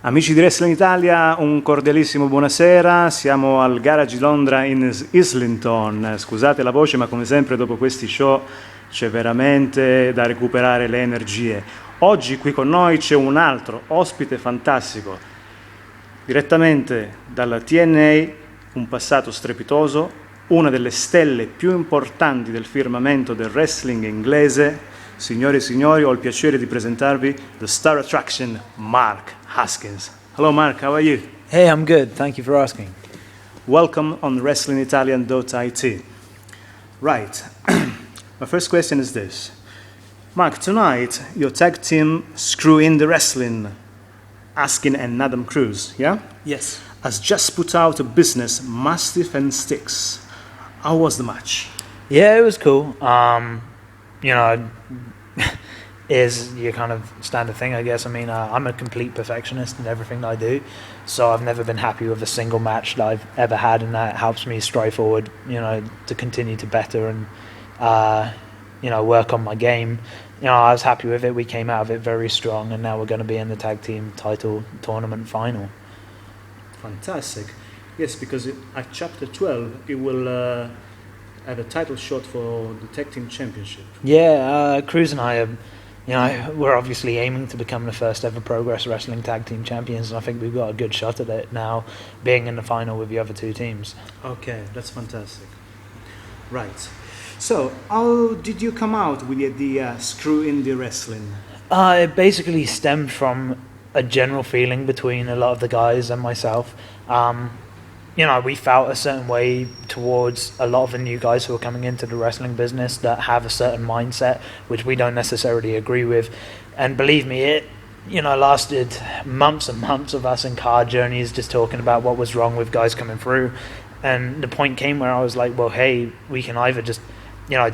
Amici di Wrestling Italia, un cordialissimo buonasera, siamo al Garage di Londra in Islington. Scusate la voce, ma come sempre dopo questi show c'è veramente da recuperare le energie. Oggi qui con noi c'è un altro ospite fantastico, direttamente dalla TNA, un passato strepitoso, una delle stelle più importanti del firmamento del wrestling inglese. Signore e signori, ho il piacere di presentarvi the Star Attraction, Mark Haskins. Hello Mark, how are you? Hey, I'm good. Thank you for asking. Welcome on Wrestlingitalia.it. Right, my first question is this. Mark, tonight your tag team Screw in the Wrestling, Askin and Adam Cruz, yeah? Yes. Has just put out a business, Mastiff and Sticks. How was the match? Yeah, it was cool. Is your kind of standard thing, I guess. I mean, I'm a complete perfectionist in everything that I do, so I've never been happy with a single match that I've ever had, and that helps me strive forward, to continue to better and, work on my game. I was happy with it. We came out of it very strong, and now we're going to be in the tag team title tournament final. Fantastic. Yes, because at Chapter 12, it will have a title shot for the tag team championship. Yeah, Cruz and I are... we're obviously aiming to become the first ever Progress Wrestling Tag Team Champions, and I think we've got a good shot at it now, being in the final with the other two teams. Okay, that's fantastic. Right. So, how did you come out with the idea Screw in the Wrestling? It basically stemmed from a general feeling between a lot of the guys and myself. We felt a certain way towards a lot of the new guys who are coming into the wrestling business that have a certain mindset, which we don't necessarily agree with. And believe me, it lasted months and months of us in car journeys just talking about what was wrong with guys coming through. And the point came where I was like, well, hey, we can either just,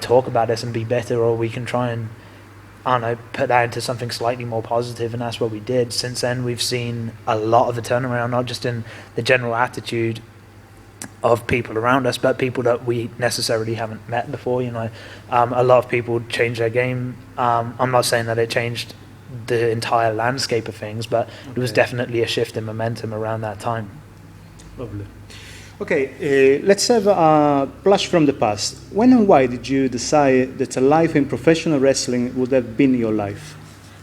talk about this and be better, or we can try and, put that into something slightly more positive, and that's what we did. Since then, we've seen a lot of a turnaround, not just in the general attitude of people around us, but people that we necessarily haven't met before. A lot of people change their game. I'm not saying that it changed the entire landscape of things, but it was definitely a shift in momentum around that time. Lovely. Okay, let's have a flash from the past. When and why did you decide that a life in professional wrestling would have been your life?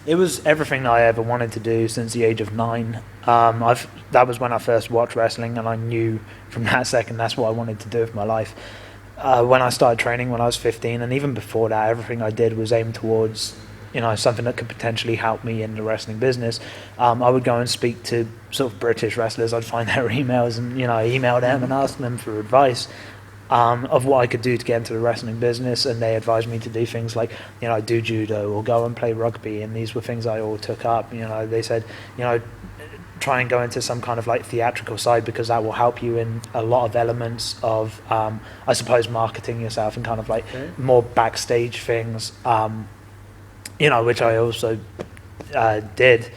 It was everything I ever wanted to do since the age of 9. That was when I first watched wrestling, and I knew from that second that's what I wanted to do with my life. When I started training when I was 15, and even before that, everything I did was aimed towards something that could potentially help me in the wrestling business. I would go and speak to sort of British wrestlers. I'd find their emails and email them and ask them for advice of what I could do to get into the wrestling business, and they advised me to do things like do judo or go and play rugby, and these were things I all took up. They said try and go into some kind of like theatrical side, because that will help you in a lot of elements of I suppose marketing yourself and kind of like more backstage things, which I also did.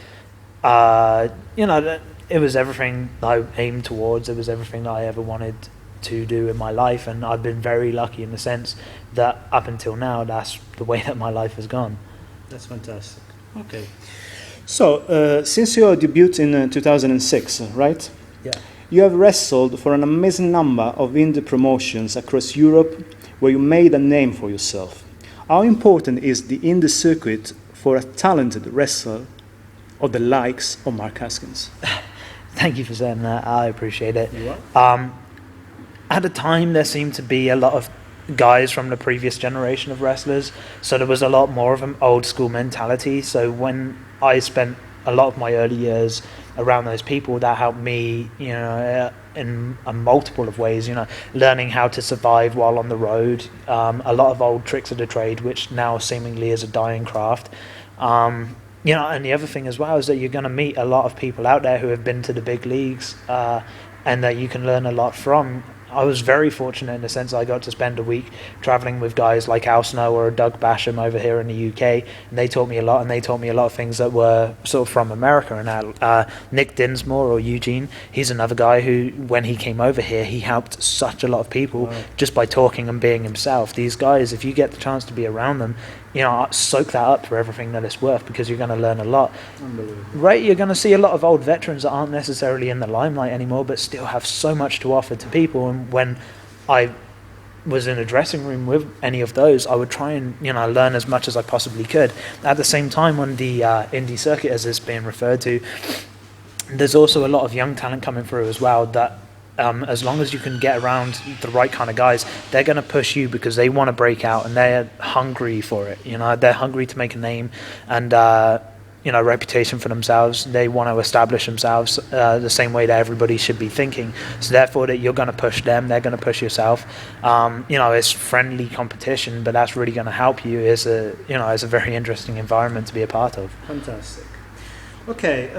It was everything I aimed towards. It was everything that I ever wanted to do in my life, and I've been very lucky in the sense that up until now, that's the way that my life has gone. That's fantastic. Okay. So, since your debut in 2006, right? Yeah. You have wrestled for an amazing number of indie promotions across Europe, where you made a name for yourself. How important is the indie circuit for a talented wrestler of the likes of Mark Haskins? Thank you for saying that. I appreciate it. You are? At the time, there seemed to be a lot of guys from the previous generation of wrestlers, so there was a lot more of an old school mentality. So when I spent a lot of my early years around those people, that helped me, in a multiple of ways, learning how to survive while on the road, a lot of old tricks of the trade, which now seemingly is a dying craft. And the other thing as well is that you're going to meet a lot of people out there who have been to the big leagues, and that you can learn a lot from. I was very fortunate in the sense I got to spend a week traveling with guys like Al Snow or Doug Basham over here in the UK, and they taught me a lot, and they taught me a lot of things that were sort of from America. And Nick Dinsmore, or Eugene, he's another guy who, when he came over here, he helped such a lot of people just by talking and being himself. These guys, if you get the chance to be around them, soak that up for everything that it's worth, because you're going to learn a lot. Unbelievable. Right, you're going to see a lot of old veterans that aren't necessarily in the limelight anymore, but still have so much to offer to people. And when I was in a dressing room with any of those, I would try and learn as much as I possibly could. At the same time, on the indie circuit, as it's being referred to, there's also a lot of young talent coming through as well that as long as you can get around the right kind of guys, they're going to push you because they want to break out and they're hungry for it. They're hungry to make a name and reputation for themselves. They want to establish themselves the same way that everybody should be thinking. So therefore, that you're going to push them, they're going to push yourself. It's friendly competition, but that's really going to help you. It's a very interesting environment to be a part of. Fantastic. Okay.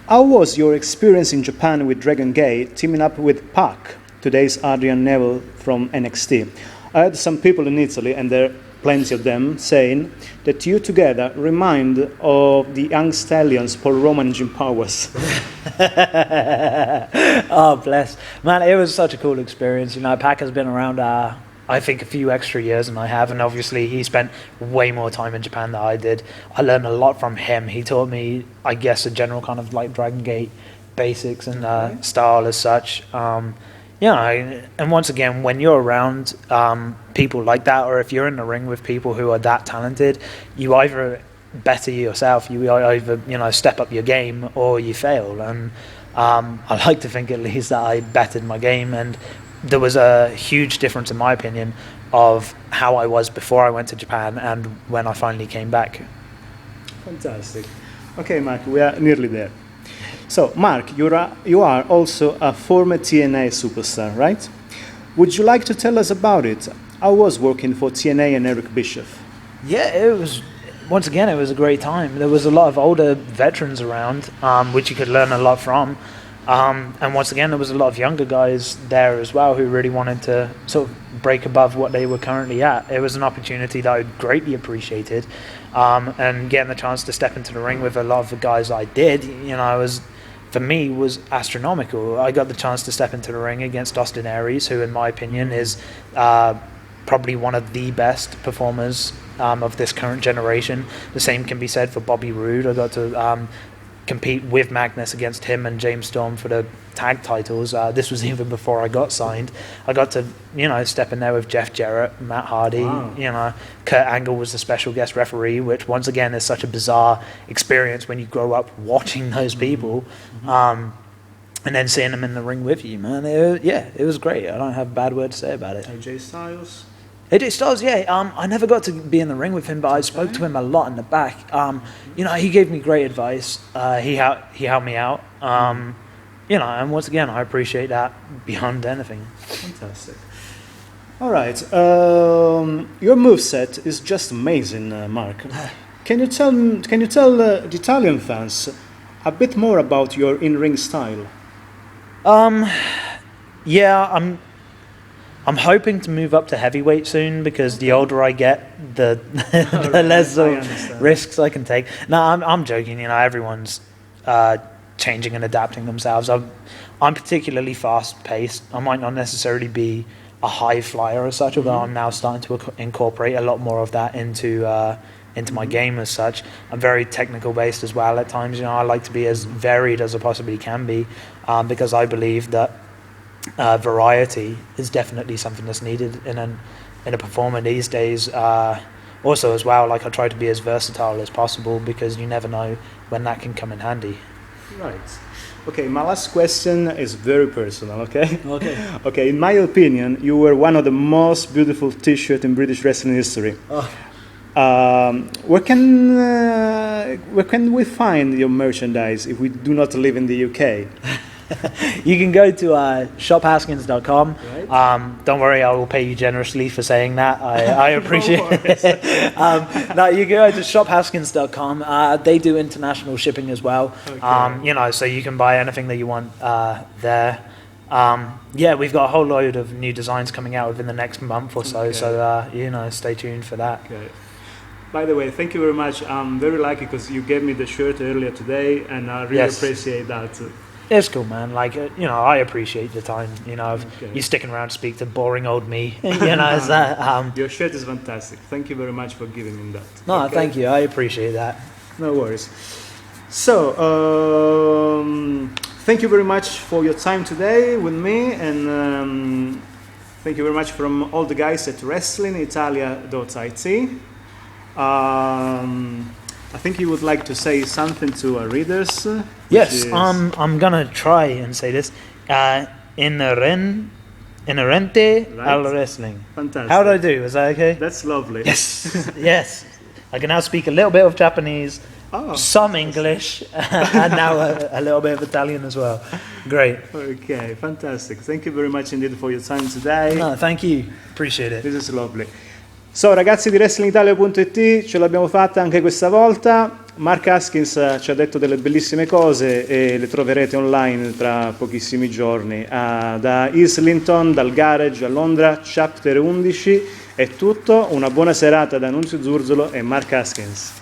How was your experience in Japan with Dragon Gate teaming up with Pac, today's Adrian Neville from NXT? I heard some people in Italy, and there are plenty of them, saying that you together remind of the young stallions Paul Roman and Jim Powers. Oh, bless. Man, it was such a cool experience. Pac has been around I think a few extra years than I have, and obviously he spent way more time in Japan than I did. I learned a lot from him. He taught me, I guess, a general kind of like Dragon Gate basics and style as such. And once again, when you're around people like that, or if you're in the ring with people who are that talented, you either better yourself, you either step up your game, or you fail. And I like to think at least that I bettered my game, and there was a huge difference, in my opinion, of how I was before I went to Japan and when I finally came back. Fantastic. Okay, Mark, we are nearly there. So, Mark, you are also a former TNA superstar, right? Would you like to tell us about it? How was working for TNA and Eric Bischoff? Yeah, it was a great time. There was a lot of older veterans around, which you could learn a lot from. And once again, there was a lot of younger guys there as well who really wanted to sort of break above what they were currently at. It was an opportunity that I greatly appreciated. And getting the chance to step into the ring with a lot of the guys I did, for me, was astronomical. I got the chance to step into the ring against Austin Aries, who in my opinion is probably one of the best performers of this current generation. The same can be said for Bobby Roode. I got to compete with Magnus against him and James Storm for the tag titles. This was even before I got signed. I got to, step in there with Jeff Jarrett, Matt Hardy. Wow. Kurt Angle was the special guest referee, which once again is such a bizarre experience when you grow up watching those people, and then seeing them in the ring with you, man. It was great. I don't have a bad word to say about it. AJ Styles? AJ Styles, yeah. I never got to be in the ring with him, but I spoke to him a lot in the back. He gave me great advice. He helped me out. And once again, I appreciate that beyond anything. Fantastic. All right. Your moveset is just amazing, Mark. Can you tell the Italian fans a bit more about your in-ring style? Yeah, I'm hoping to move up to heavyweight soon, because the older I get, the less risks I can take. No, I'm joking. Everyone's changing and adapting themselves. I'm particularly fast-paced. I might not necessarily be a high flyer as such, although I'm now starting to incorporate a lot more of that into my game as such. I'm very technical-based as well at times. I like to be as varied as I possibly can be, because I believe that variety is definitely something that's needed in a performer these days. Also as well, like I try to be as versatile as possible, because you never know when that can come in handy. Right. Okay, my last question is very personal, okay? Okay. Okay, in my opinion, you were one of the most beautiful T-shirts in British wrestling history. Oh. Where can we find your merchandise if we do not live in the UK? You can go to shophaskins.com. Right. Don't worry, I will pay you generously for saying that. I appreciate it. No, you can go to shophaskins.com. They do international shipping as well. Okay. So you can buy anything that you want there. We've got a whole load of new designs coming out within the next month or so. Okay. So stay tuned for that. Okay. By the way, thank you very much. I'm very lucky because you gave me the shirt earlier today, and I really appreciate that. It's cool, man. Like, I appreciate the time, of Okay. you sticking around to speak to boring old me. It's that. Your shirt is fantastic. Thank you very much for giving me that. No, Okay? thank you. I appreciate that. No worries. So, thank you very much for your time today with me, and thank you very much from all the guys at Wrestlingitalia.it. I think you would like to say something to our readers. Yes, which is- I'm gonna try and say this. Inerente Right. al wrestling. Fantastic. How did I do? Is that okay? That's lovely. Yes, yes. I can now speak a little bit of Japanese, Oh, some English, and now a little bit of Italian as well. Great. okay, fantastic. Thank you very much indeed for your time today. No, thank you. Appreciate it. This is lovely. So, ragazzi di Wrestlingitalia.it, ce l'abbiamo fatta anche questa volta. Mark Haskins ci ha detto delle bellissime cose e le troverete online tra pochissimi giorni. Da Islington, dal Garage a Londra, Chapter 11. È tutto. Una buona serata da Nunzio Zurzolo e Mark Haskins.